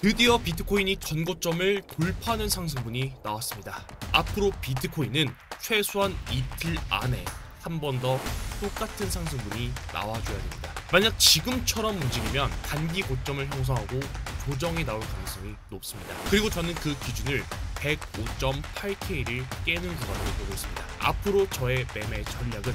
드디어 비트코인이 전고점을 돌파하는 상승분이 나왔습니다. 앞으로 비트코인은 최소한 이틀 안에 한 번 더 똑같은 상승분이 나와줘야 됩니다. 만약 지금처럼 움직이면 단기 고점을 형성하고 조정이 나올 가능성이 높습니다. 그리고 저는 그 기준을 105.8K를 깨는 구간으로 보고 있습니다. 앞으로 저의 매매 전략은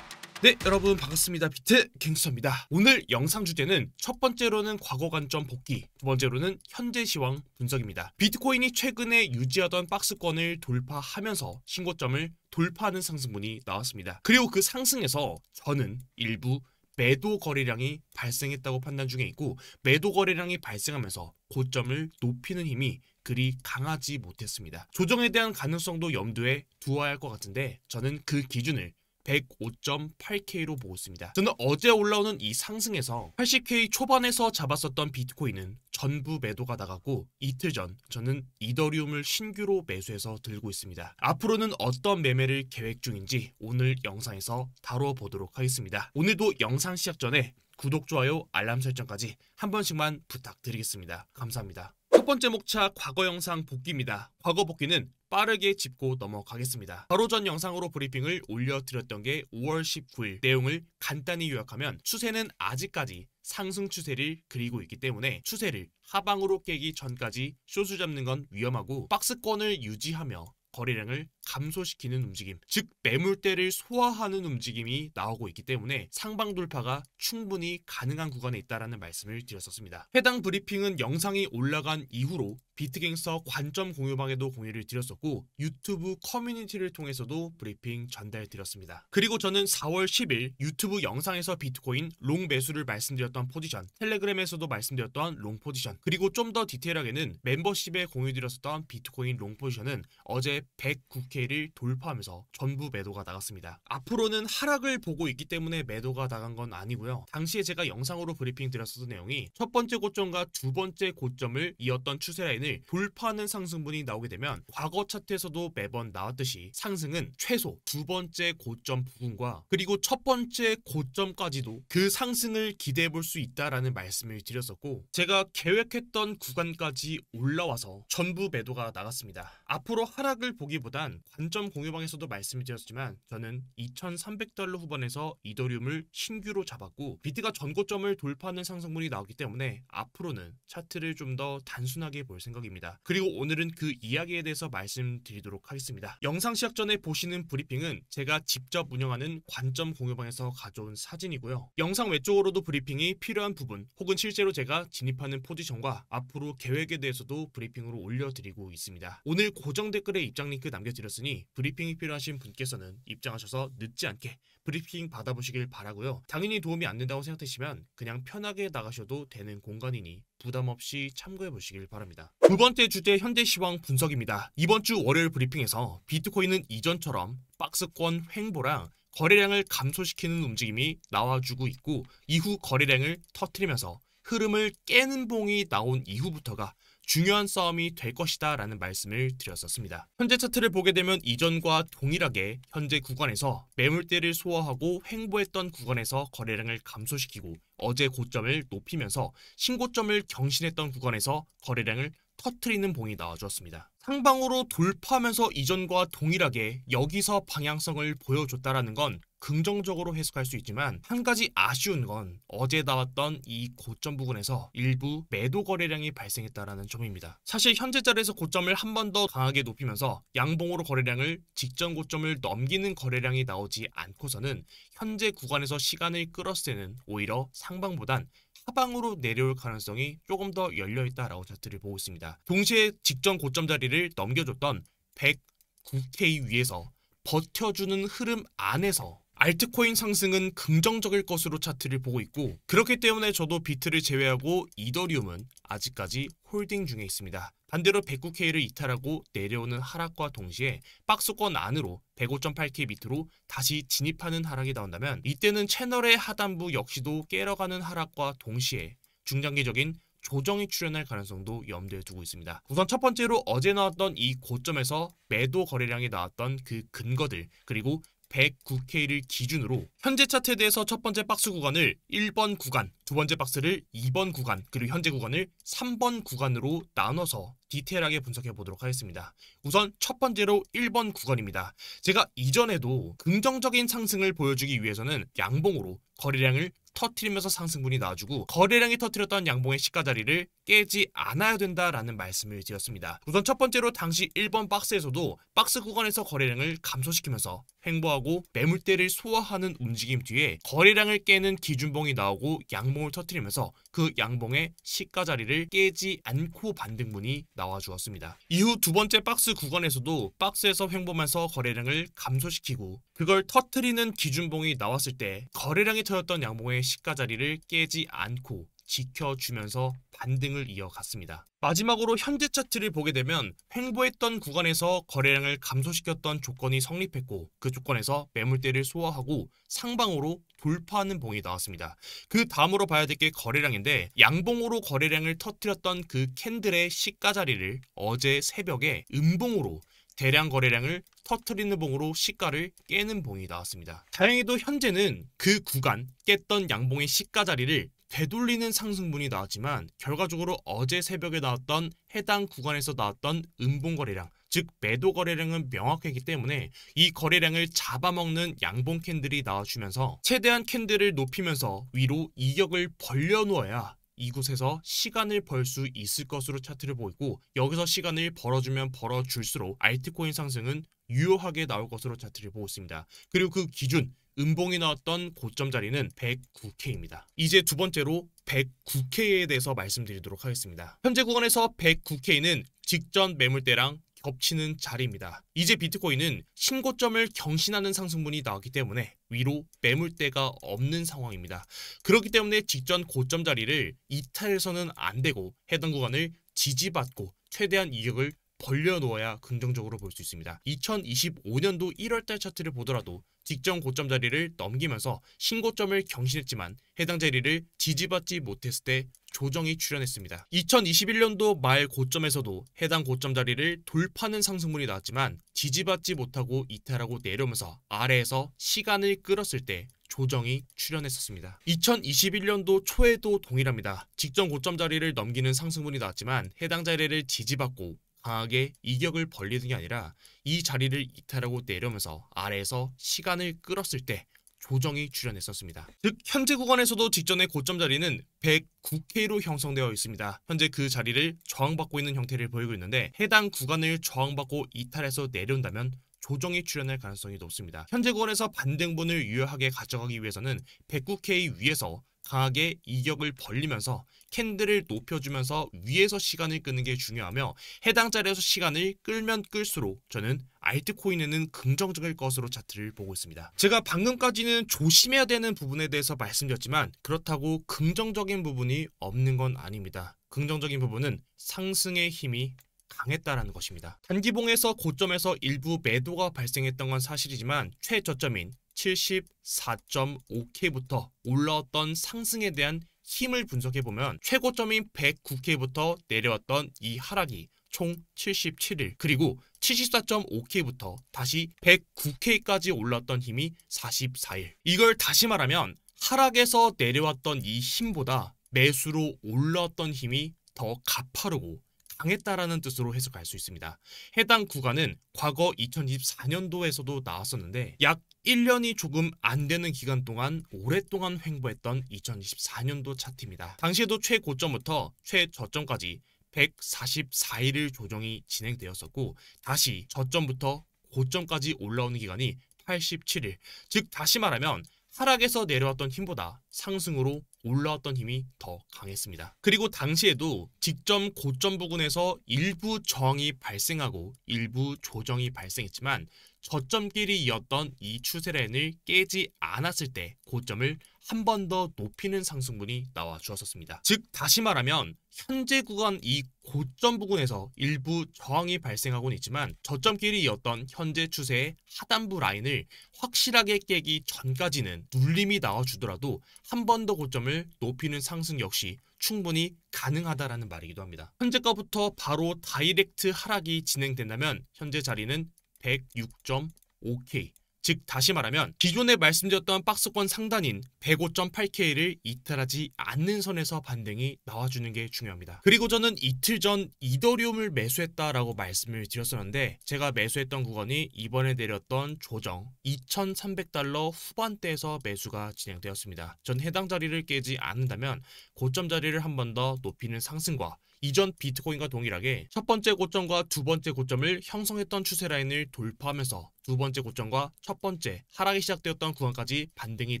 네, 여러분 반갑습니다. 비트 갱스터입니다. 오늘 영상 주제는 첫 번째로는 과거 관점 복귀, 두 번째로는 현재 시황 분석입니다. 비트코인이 최근에 유지하던 박스권을 돌파하면서 신고점을 돌파하는 상승분이 나왔습니다. 그리고 그 상승에서 저는 일부 매도 거래량이 발생했다고 판단 중에 있고, 매도 거래량이 발생하면서 고점을 높이는 힘이 그리 강하지 못했습니다. 조정에 대한 가능성도 염두에 두어야 할 것 같은데, 저는 그 기준을 105.8K로 보고 있습니다. 저는 어제 올라오는 이 상승에서 80K 초반에서 잡았었던 비트코인은 전부 매도가 나가고, 이틀 전 저는 이더리움을 신규로 매수해서 들고 있습니다. 앞으로는 어떤 매매를 계획 중인지 오늘 영상에서 다뤄보도록 하겠습니다. 오늘도 영상 시작 전에 구독, 좋아요, 알람 설정까지 한 번씩만 부탁드리겠습니다. 감사합니다. 첫 번째 목차 과거 영상 복귀입니다. 과거 복귀는 빠르게 짚고 넘어가겠습니다. 바로 전 영상으로 브리핑을 올려드렸던 게 5월 19일, 내용을 간단히 요약하면 추세는 아직까지 상승 추세를 그리고 있기 때문에 추세를 하방으로 깨기 전까지 숏을 잡는 건 위험하고, 박스권을 유지하며 거래량을 감소시키는 움직임, 즉 매물대를 소화하는 움직임이 나오고 있기 때문에 상방 돌파가 충분히 가능한 구간에 있다는 말씀을 드렸었습니다. 해당 브리핑은 영상이 올라간 이후로 비트갱스터 관점 공유방에도 공유를 드렸었고, 유튜브 커뮤니티를 통해서도 브리핑 전달드렸습니다. 그리고 저는 4월 10일 유튜브 영상에서 비트코인 롱 매수를 말씀드렸던 포지션, 텔레그램에서도 말씀드렸던 롱 포지션, 그리고 좀 더 디테일하게는 멤버십에 공유드렸었던 비트코인 롱 포지션은 어제 109K를 돌파하면서 전부 매도가 나갔습니다. 앞으로는 하락을 보고 있기 때문에 매도가 나간 건 아니고요. 당시에 제가 영상으로 브리핑 드렸었던 내용이 첫 번째 고점과 두 번째 고점을 이었던 추세 라인을 돌파하는 상승분이 나오게 되면, 과거 차트에서도 매번 나왔듯이 상승은 최소 두 번째 고점 부분과 그리고 첫 번째 고점까지도 그 상승을 기대해 볼 수 있다라는 말씀을 드렸었고, 제가 계획했던 구간까지 올라와서 전부 매도가 나갔습니다. 앞으로 하락을 보기보단 관점 공유방에서도 말씀드렸지만 저는 2300달러 후반에서 이더리움을 신규로 잡았고, 비트가 전고점을 돌파하는 상승분이 나오기 때문에 앞으로는 차트를 좀 더 단순하게 볼 생각입니다. 그리고 오늘은 그 이야기에 대해서 말씀드리도록 하겠습니다. 영상 시작 전에 보시는 브리핑은 제가 직접 운영하는 관점 공유방에서 가져온 사진이고요. 영상 외적으로도 브리핑이 필요한 부분, 혹은 실제로 제가 진입하는 포지션과 앞으로 계획에 대해서도 브리핑으로 올려드리고 있습니다. 오늘 고정 댓글에 입장 링크 남겨드렸으니 브리핑이 필요하신 분께서는 입장하셔서 늦지 않게 브리핑 받아보시길 바라고요. 당연히 도움이 안 된다고 생각되시면 그냥 편하게 나가셔도 되는 공간이니 부담 없이 참고해 보시길 바랍니다. 두 번째 주제 현재 시황 분석입니다. 이번 주 월요일 브리핑에서 비트코인은 이전처럼 박스권 횡보랑 거래량을 감소시키는 움직임이 나와주고 있고, 이후 거래량을 터뜨리면서 흐름을 깨는 봉이 나온 이후부터가 중요한 싸움이 될 것이다 라는 말씀을 드렸었습니다. 현재 차트를 보게 되면 이전과 동일하게 현재 구간에서 매물대를 소화하고 횡보했던 구간에서 거래량을 감소시키고, 어제 고점을 높이면서 신고점을 경신했던 구간에서 거래량을 터트리는 봉이 나와주었습니다. 상방으로 돌파하면서 이전과 동일하게 여기서 방향성을 보여줬다라는 건 긍정적으로 해석할 수 있지만, 한 가지 아쉬운 건 어제 나왔던 이 고점 부분에서 일부 매도 거래량이 발생했다라는 점입니다. 사실 현재 자리에서 고점을 한 번 더 강하게 높이면서 양봉으로 거래량을 직전 고점을 넘기는 거래량이 나오지 않고서는 현재 구간에서 시간을 끌었을 때는 오히려 상방보단 하방으로 내려올 가능성이 조금 더 열려있다라고 차트를 보고 있습니다. 동시에 직전 고점 자리를 넘겨줬던 109K 위에서 버텨주는 흐름 안에서 알트코인 상승은 긍정적일 것으로 차트를 보고 있고, 그렇기 때문에 저도 비트를 제외하고 이더리움은 아직까지 홀딩 중에 있습니다. 반대로 109K를 이탈하고 내려오는 하락과 동시에 박스권 안으로 105.8K 밑으로 다시 진입하는 하락이 나온다면, 이때는 채널의 하단부 역시도 깨러가는 하락과 동시에 중장기적인 조정이 출현할 가능성도 염두에 두고 있습니다. 우선 첫 번째로 어제 나왔던 이 고점에서 매도 거래량이 나왔던 그 근거들, 그리고 109K를 기준으로 현재 차트에 대해서 첫 번째 박스 구간을 1번 구간, 두 번째 박스를 2번 구간, 그리고 현재 구간을 3번 구간으로 나눠서 디테일하게 분석해 보도록 하겠습니다. 우선 첫 번째로 1번 구간입니다. 제가 이전에도 긍정적인 상승을 보여주기 위해서는 양봉으로 거래량을 터트리면서 상승분이 나와주고 거래량이 터트렸던 양봉의 시가 자리를 깨지 않아야 된다라는 말씀을 드렸습니다. 우선 첫 번째로 당시 1번 박스에서도 박스 구간에서 거래량을 감소시키면서 횡보하고 매물대를 소화하는 움직임 뒤에 거래량을 깨는 기준봉이 나오고 양봉을 터트리면서 그 양봉의 시가 자리를 깨지 않고 반등분이 나와주었습니다. 이후 두 번째 박스 구간에서도 박스에서 횡보하면서 거래량을 감소시키고 그걸 터트리는 기준봉이 나왔을 때 거래량이 터졌던 양봉의 시가 자리를 깨지 않고 지켜주면서 반등을 이어갔습니다. 마지막으로 현재 차트를 보게 되면 횡보했던 구간에서 거래량을 감소시켰던 조건이 성립했고 그 조건에서 매물대를 소화하고 상방으로 돌파하는 봉이 나왔습니다. 그 다음으로 봐야 될 게 거래량인데 양봉으로 거래량을 터뜨렸던 그 캔들의 시가 자리를 어제 새벽에 음봉으로 대량 거래량을 터트리는 봉으로 시가를 깨는 봉이 나왔습니다. 다행히도 현재는 그 구간 깼던 양봉의 시가 자리를 되돌리는 상승분이 나왔지만 결과적으로 어제 새벽에 나왔던 해당 구간에서 나왔던 음봉 거래량, 즉 매도 거래량은 명확하기 때문에 이 거래량을 잡아먹는 양봉 캔들이 나와주면서 최대한 캔들을 높이면서 위로 이격을 벌려놓아야 이곳에서 시간을 벌 수 있을 것으로 차트를 보고 있고 여기서 시간을 벌어주면 벌어줄수록 알트코인 상승은 유효하게 나올 것으로 차트를 보고 있습니다. 그리고 그 기준 음봉이 나왔던 고점 자리는 109K입니다. 이제 두 번째로 109K에 대해서 말씀드리도록 하겠습니다. 현재 구간에서 109K는 직전 매물대랑 겹치는 자리입니다. 이제 비트코인은 신고점을 경신하는 상승분이 나왔기 때문에 위로 매물대가 없는 상황입니다. 그렇기 때문에 직전 고점 자리를 이탈해서는 안 되고 해당 구간을 지지받고 최대한 이격을 벌려놓아야 긍정적으로 볼 수 있습니다. 2025년도 1월달 차트를 보더라도 직전 고점 자리를 넘기면서 신고점을 경신했지만 해당 자리를 지지받지 못했을 때 조정이 출현했습니다. 2021년도 말 고점에서도 해당 고점 자리를 돌파하는 상승분이 나왔지만 지지받지 못하고 이탈하고 내려오면서 아래에서 시간을 끌었을 때 조정이 출현했었습니다. 2021년도 초에도 동일합니다. 직전 고점 자리를 넘기는 상승분이 나왔지만 해당 자리를 지지받고 강하게 이격을 벌리는 게 아니라 이 자리를 이탈하고 내려오면서 아래에서 시간을 끌었을 때 조정이 출현했었습니다. 즉 현재 구간에서도 직전의 고점 자리는 109K로 형성되어 있습니다. 현재 그 자리를 저항받고 있는 형태를 보이고 있는데 해당 구간을 저항받고 이탈해서 내려온다면 조정이 출현할 가능성이 높습니다. 현재 구간에서 반등분을 유효하게 가져가기 위해서는 109K 위에서 강하게 이격을 벌리면서 캔들을 높여주면서 위에서 시간을 끄는 게 중요하며 해당 자리에서 시간을 끌면 끌수록 저는 알트코인에는 긍정적일 것으로 차트를 보고 있습니다. 제가 방금까지는 조심해야 되는 부분에 대해서 말씀드렸지만 그렇다고 긍정적인 부분이 없는 건 아닙니다. 긍정적인 부분은 상승의 힘이 강했다라는 것입니다. 단기봉에서 고점에서 일부 매도가 발생했던 건 사실이지만 최저점인 74.5K부터 올라왔던 상승에 대한 힘을 분석해보면 최고점인 109K부터 내려왔던 이 하락이 총 77일 그리고 74.5K부터 다시 109K까지 올랐던 힘이 44일. 이걸 다시 말하면 하락에서 내려왔던 이 힘보다 매수로 올라왔던 힘이 더 가파르고 강했다라는 뜻으로 해석할 수 있습니다. 해당 구간은 과거 2024년도에서도 나왔었는데 약 1년이 조금 안 되는 기간 동안 오랫동안 횡보했던 2024년도 차트입니다. 당시에도 최고점부터 최저점까지 144일을 조정이 진행되었었고 다시 저점부터 고점까지 올라오는 기간이 87일. 즉 다시 말하면 하락에서 내려왔던 힘보다 상승으로 올라왔던 힘이 더 강했습니다. 그리고 당시에도 직전 고점 부근에서 일부 저항이 발생하고 일부 조정이 발생했지만 저점끼리 이었던 이 추세라인을 깨지 않았을 때 고점을 한 번 더 높이는 상승분이 나와 주었습니다. 즉 다시 말하면 현재 구간 이 고점 부근에서 일부 저항이 발생하고는 있지만 저점끼리 이었던 현재 추세의 하단부 라인을 확실하게 깨기 전까지는 눌림이 나와주더라도 한 번 더 고점을 높이는 상승 역시 충분히 가능하다라는 말이기도 합니다. 현재가부터 바로 다이렉트 하락이 진행된다면 현재 자리는 106.5K, 즉 다시 말하면 기존에 말씀드렸던 박스권 상단인 105.8K를 이탈하지 않는 선에서 반등이 나와주는 게 중요합니다. 그리고 저는 이틀 전 이더리움을 매수했다라고 말씀을 드렸었는데 제가 매수했던 구간이 이번에 내렸던 조정 2,300달러 후반대에서 매수가 진행되었습니다. 전 해당 자리를 깨지 않는다면 고점 자리를 한 번 더 높이는 상승과 이전 비트코인과 동일하게 첫 번째 고점과 두 번째 고점을 형성했던 추세 라인을 돌파하면서 두 번째 고점과 첫 번째 하락이 시작되었던 구간까지 반등이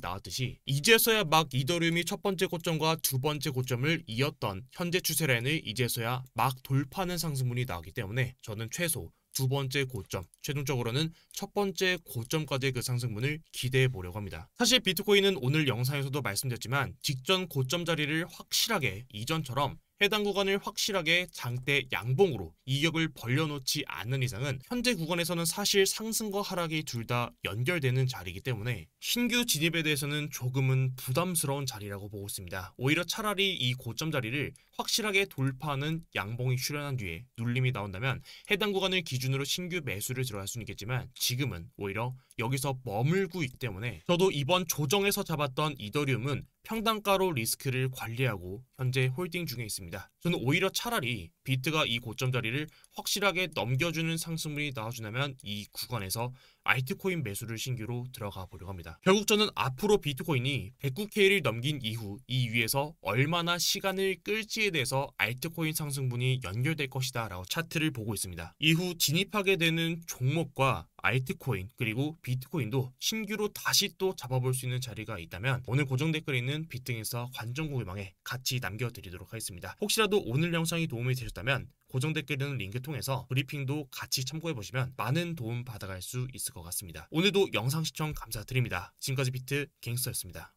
나왔듯이 이제서야 막 이더리움이 첫 번째 고점과 두 번째 고점을 이었던 현재 추세 라인을 이제서야 막 돌파하는 상승분이 나오기 때문에 저는 최소 두 번째 고점, 최종적으로는 첫 번째 고점까지의 그 상승분을 기대해 보려고 합니다. 사실 비트코인은 오늘 영상에서도 말씀드렸지만 직전 고점 자리를 확실하게 이전처럼 해당 구간을 확실하게 장대 양봉으로 이격을 벌려놓지 않는 이상은 현재 구간에서는 사실 상승과 하락이 둘 다 연결되는 자리이기 때문에 신규 진입에 대해서는 조금은 부담스러운 자리라고 보고 있습니다. 오히려 차라리 이 고점 자리를 확실하게 돌파하는 양봉이 출현한 뒤에 눌림이 나온다면 해당 구간을 기준으로 신규 매수를 들어갈 수는 있겠지만 지금은 오히려 여기서 머물고 있기 때문에 저도 이번 조정에서 잡았던 이더리움은 평단가로 리스크를 관리하고 현재 홀딩 중에 있습니다. 저는 오히려 차라리 비트가 이 고점 자리를 확실하게 넘겨주는 상승분이 나와준다면 이 구간에서 알트코인 매수를 신규로 들어가 보려고 합니다. 결국 저는 앞으로 비트코인이 109K를 넘긴 이후 이 위에서 얼마나 시간을 끌지에 대해서 알트코인 상승분이 연결될 것이다 라고 차트를 보고 있습니다. 이후 진입하게 되는 종목과 알트코인 그리고 비트코인도 신규로 다시 또 잡아볼 수 있는 자리가 있다면 오늘 고정 댓글에 있는 비트인스타 관전 공유방에 같이 남겨드리도록 하겠습니다. 혹시라도 오늘 영상이 도움이 되셨다면 고정 댓글에 있는 링크 통해서 브리핑도 같이 참고해보시면 많은 도움 받아갈 수 있을 것 같습니다. 오늘도 영상 시청 감사드립니다. 지금까지 비트 갱스터였습니다.